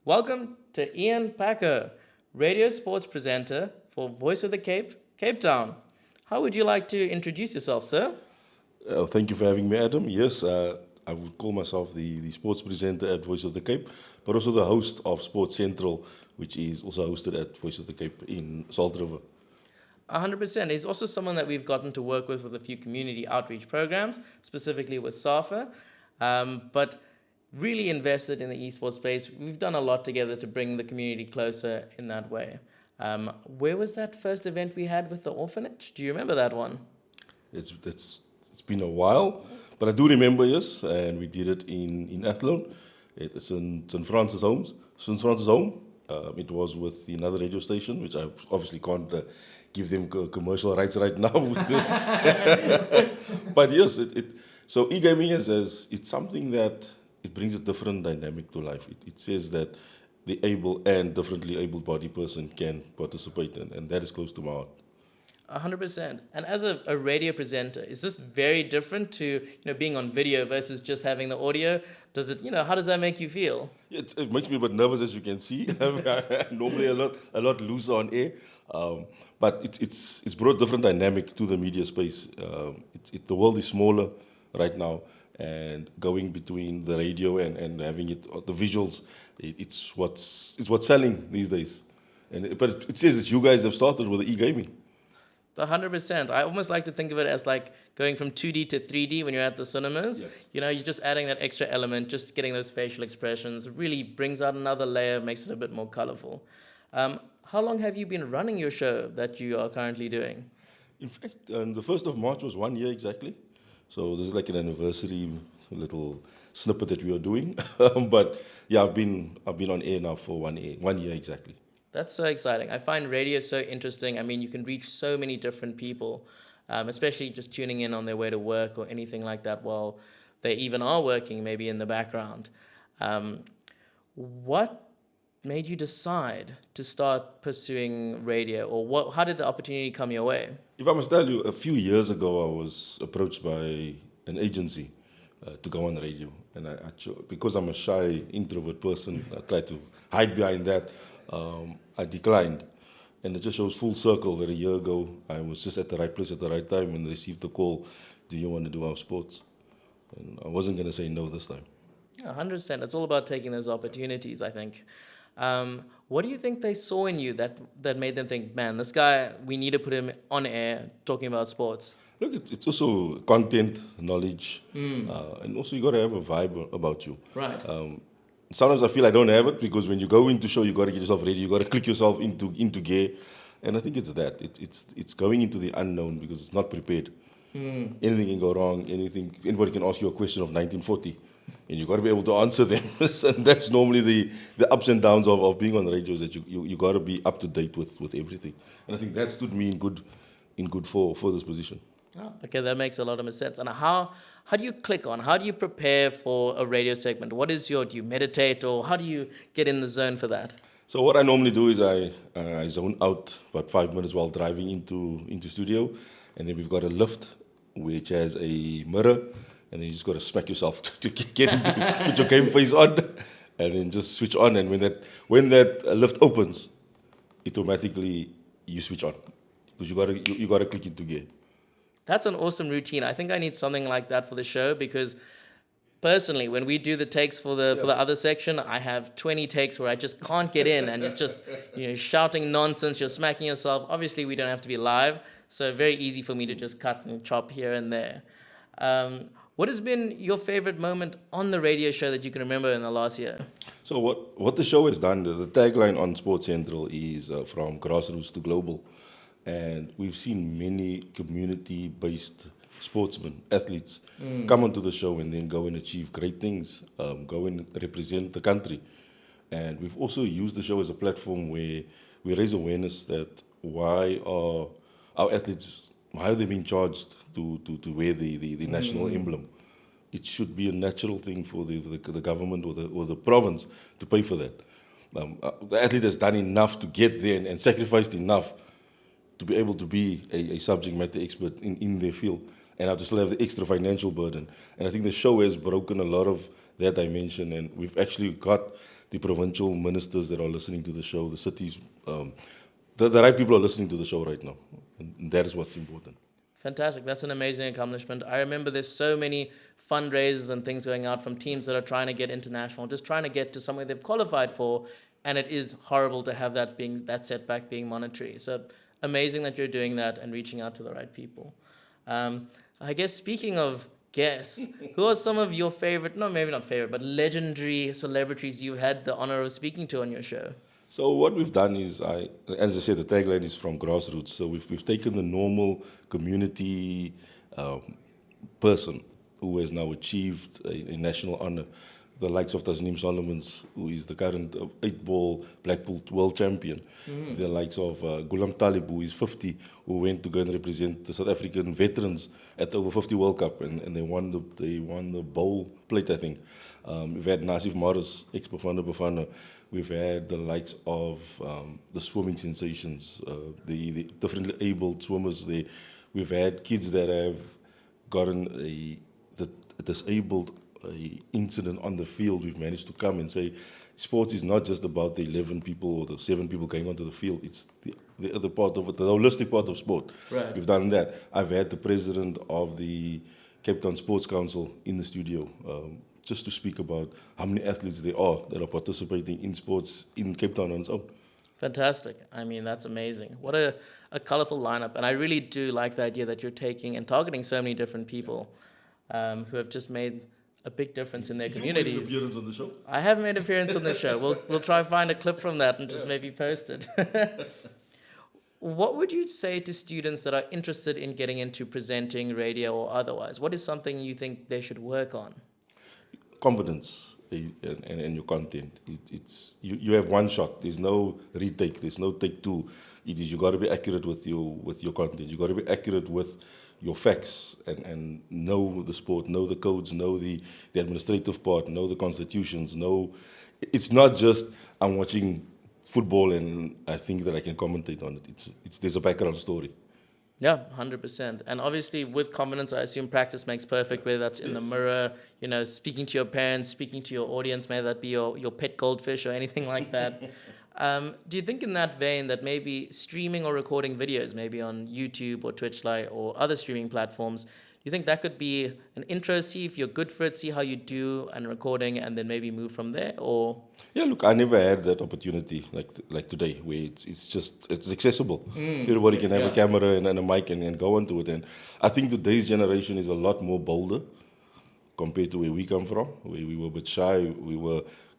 Welcome to Ian Pakoe, radio sports presenter for Voice of the Cape, Cape Town. How would you like to introduce yourself, sir? Thank you for having me, Adam. Yes, I would call myself the sports presenter at Voice of the Cape, but also the host of Sports Central, which is also hosted at Voice of the Cape in Salt River. 100%. He's also someone that we've gotten to work with a few community outreach programs, specifically with SAFA, but really invested in the esports space. We've done a lot together to bring the community closer in that way. Where was that first event we had with the orphanage? Do you remember that one? It's been a while, but I do remember, yes, and we did it in Athlone. It's in St. Francis Homes. St. Francis Home. It was with another radio station, which I obviously can't give them commercial rights right now. But yes, so e-gaming it's something that it brings a different dynamic to life. It says that the able and differently able-bodied person can participate, and that is close to my heart. 100%. And as a radio presenter, is this very different to being on video versus just having the audio? Does it how does that make you feel? It makes me a bit nervous, as you can see. I'm normally a lot looser on air, but it's brought different dynamic to the media space. The world is smaller right now, and going between the radio and having the visuals, it's what's selling these days. But it says that you guys have started with the e-gaming. 100%. I almost like to think of it as like going from 2D to 3D when you're at the cinemas. Yes. You're just adding that extra element, just getting those facial expressions, really brings out another layer, makes it a bit more colorful. How long have you been running your show that you are currently doing? In fact, the 1st of March was 1 year exactly. So this is like an anniversary little snippet that we are doing. But yeah, I've been on air now for 1 year exactly. That's so exciting. I find radio so interesting. I mean, you can reach so many different people, especially just tuning in on their way to work or anything like that while they even are working maybe in the background. What made you decide to start pursuing radio, or how did the opportunity come your way? If I must tell you, a few years ago, I was approached by an agency to go on the radio. And because I'm a shy, introvert person, I try to hide behind that. I declined. And it just shows full circle that a year ago, I was just at the right place at the right time and received the call, do you want to do our sports? And I wasn't going to say no this time. Yeah, 100%. It's all about taking those opportunities, I think. What do you think they saw in you that made them think, man, this guy, we need to put him on air talking about sports? Look, it's also content, knowledge, and also you got to have a vibe about you. Right. Sometimes I feel I don't have it because when you go into show, you got to get yourself ready. You got to click yourself into gear, and I think it's that. It's going into the unknown because it's not prepared. Anything can go wrong. Anybody can ask you a question of 1940, and you got to be able to answer them. And that's normally the ups and downs of being on the radio. Is that you got to be up to date with everything, and I think that stood me in good for this position. Oh, okay, that makes a lot of sense. And how do you click on? How do you prepare for a radio segment? Do you meditate, or how do you get in the zone for that? So what I normally do is I zone out about 5 minutes while driving into studio, and then we've got a lift which has a mirror, and then you just got to smack yourself to get into put your game face on, and then just switch on. And when that lift opens, automatically you switch on because you gotta click into gear. That's an awesome routine. I think I need something like that for the show because personally, when we do the takes for the other section, I have 20 takes where I just can't get in, and it's just shouting nonsense. You're smacking yourself. Obviously, we don't have to be live, so very easy for me to just cut and chop here and there. What has been your favorite moment on the radio show that you can remember in the last year? So what the show has done, the tagline on Sports Central is from grassroots to global. And we've seen many community-based sportsmen, athletes, come onto the show and then go and achieve great things, go and represent the country. And we've also used the show as a platform where we raise awareness that why are our athletes, why are they being charged to wear the national emblem? It should be a natural thing for the government or the province to pay for that. The athlete has done enough to get there and sacrificed enough to be able to be a subject matter expert in their field, and have to still have the extra financial burden. And I think the show has broken a lot of that dimension, and we've actually got the provincial ministers that are listening to the show, the cities, the right people are listening to the show right now. And that is what's important. Fantastic. That's an amazing accomplishment. I remember there's so many fundraisers and things going out from teams that are trying to get international, just trying to get to somewhere they've qualified for, and it is horrible to have that setback being monetary. So amazing that you're doing that and reaching out to the right people. I guess speaking of guests, who are some of your favorite, no, maybe not favorite, but legendary celebrities you had the honor of speaking to on your show? So what we've done is, as I said, the tagline is from grassroots. So we've taken the normal community person who has now achieved a national honor, the likes of Tasneem Solomons, who is the current 8-ball black belt world champion, the likes of Ghulam Talib, who is 50, who went to go and represent the South African veterans at the over 50 World Cup, and they won the bowl plate, I think. We've had Nasif Morris, ex-Bafana Bafana. We've had the likes of the swimming sensations, the differently abled swimmers there. We've had kids that have gotten a disabled incident on the field. We've managed to come and say, sports is not just about the 11 people or the 7 people going onto the field. It's the other part of it, the holistic part of sport. Right. We've done that. I've had the president of the Cape Town Sports Council in the studio, just to speak about how many athletes there are that are participating in sports in Cape Town on its own. Fantastic. I mean, that's amazing. What a colorful lineup. And I really do like the idea that you're taking and targeting so many different people who have just made a big difference in their communities. You made an appearance on the show? I have made an appearance on the show. We'll try to find a clip from that and just maybe post it. What would you say to students that are interested in getting into presenting, radio or otherwise? What is something you think they should work on? Confidence and your content. You have one shot. There's no retake. There's no take two. It is, you got to be accurate with your content. You got to be accurate with your facts and know the sport, know the codes, know the administrative part, know the constitutions. It's not just I'm watching football and I think that I can commentate on it. There's a background story. Yeah, 100%. And obviously with confidence, I assume practice makes perfect, whether that's in the mirror, speaking to your parents, speaking to your audience, may that be your pet goldfish or anything like that. Do you think in that vein that maybe streaming or recording videos, maybe on YouTube or Twitch Lite or other streaming platforms, do you think that could be an intro, see if you're good for it, see how you do and recording, and then maybe move from there? Or yeah, look, I never had that opportunity like today, where it's accessible. Everybody can have a camera and a mic and go onto it. And I think today's generation is a lot more bolder compared to where we come from, where we were a bit shy.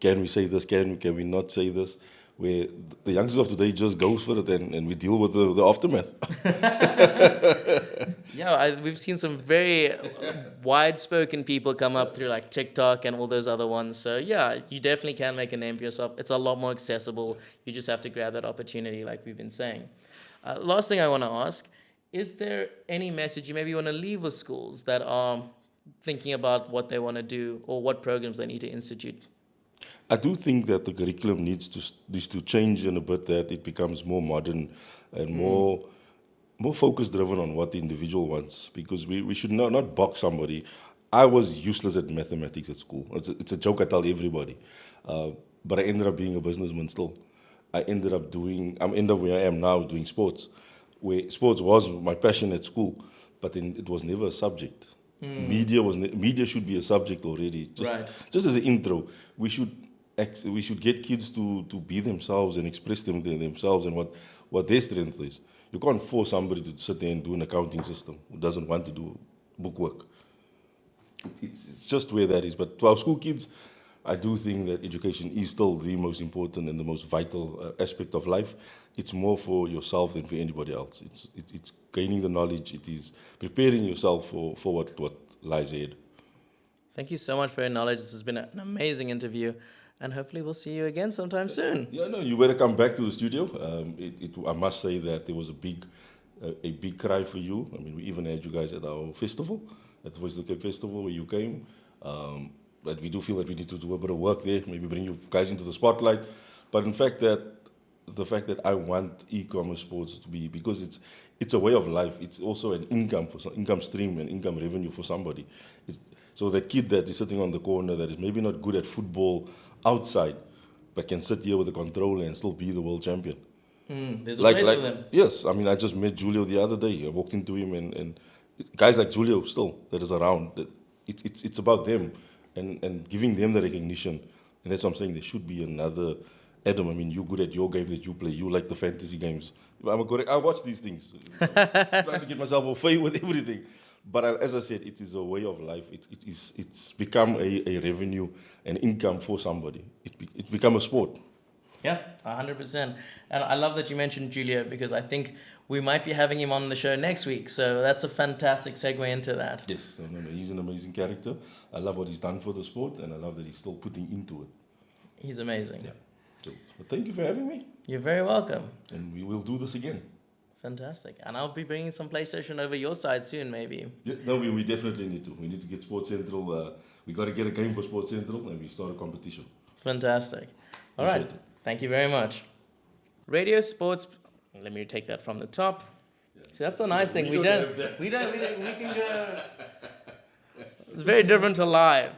Can we say this? Can we not say this? Where the youngsters of today just goes for it and we deal with the aftermath. Yeah, we've seen some very wide-spoken people come up through like TikTok and all those other ones. So yeah, you definitely can make a name for yourself. It's a lot more accessible. You just have to grab that opportunity like we've been saying. Last thing I want to ask, is there any message you maybe want to leave with schools that are thinking about what they want to do or what programs they need to institute? I do think that the curriculum needs to change in a bit, that it becomes more modern and more focus-driven on what the individual wants, because we should not box somebody. I was useless at mathematics at school. It's a joke I tell everybody. But I ended up being a businessman still. I'm ended up where I am now, doing sports, where sports was my passion at school, but then it was never a subject. Media should be a subject already. Just as an intro, we should get kids to be themselves and express themselves and what their strength is. You can't force somebody to sit there and do an accounting system who doesn't want to do bookwork. It's just where that is. But to our school kids, I do think that education is still the most important and the most vital aspect of life. It's more for yourself than for anybody else. It's gaining the knowledge. It is preparing yourself for what lies ahead. Thank you so much for your knowledge. This has been an amazing interview. And hopefully we'll see you again sometime soon. Yeah, no, you better come back to the studio. I must say that there was a big cry for you. I mean, we even had you guys at our festival, at the Voice of the Cape Festival, where you came. But we do feel that we need to do a bit of work there, maybe bring you guys into the spotlight. But in fact, the fact that I want e-commerce sports to be, because it's a way of life. It's also an income stream and income revenue for somebody. So the kid that is sitting on the corner that is maybe not good at football outside, but can sit here with a controller and still be the world champion. There's a place for them. Yes, I mean, I just met Julio the other day. I walked into him, and guys like Julio still that is around. It's about them and giving them the recognition. And that's what I'm saying. There should be another Adam. I mean, you're good at your game that you play. You like the fantasy games. I watch these things. Trying to get myself au fait with everything. But as I said, it is a way of life. It's become a revenue, an income for somebody. It's become a sport. Yeah, 100%. And I love that you mentioned Julio because I think we might be having him on the show next week. So that's a fantastic segue into that. Yes, no, he's an amazing character. I love what he's done for the sport, and I love that he's still putting into it. He's amazing. Yeah. So thank you for having me. You're very welcome. And we will do this again. Fantastic. And I'll be bringing some PlayStation over your side soon, maybe. Yeah, no, we definitely need to. We need to get Sports Central. We got to get a game for Sports Central, and we start a competition. Fantastic. All right. Thank you very much. Radio sports. Let me take that from the top. Yeah. So that's a nice thing. We can go. It's very different to live.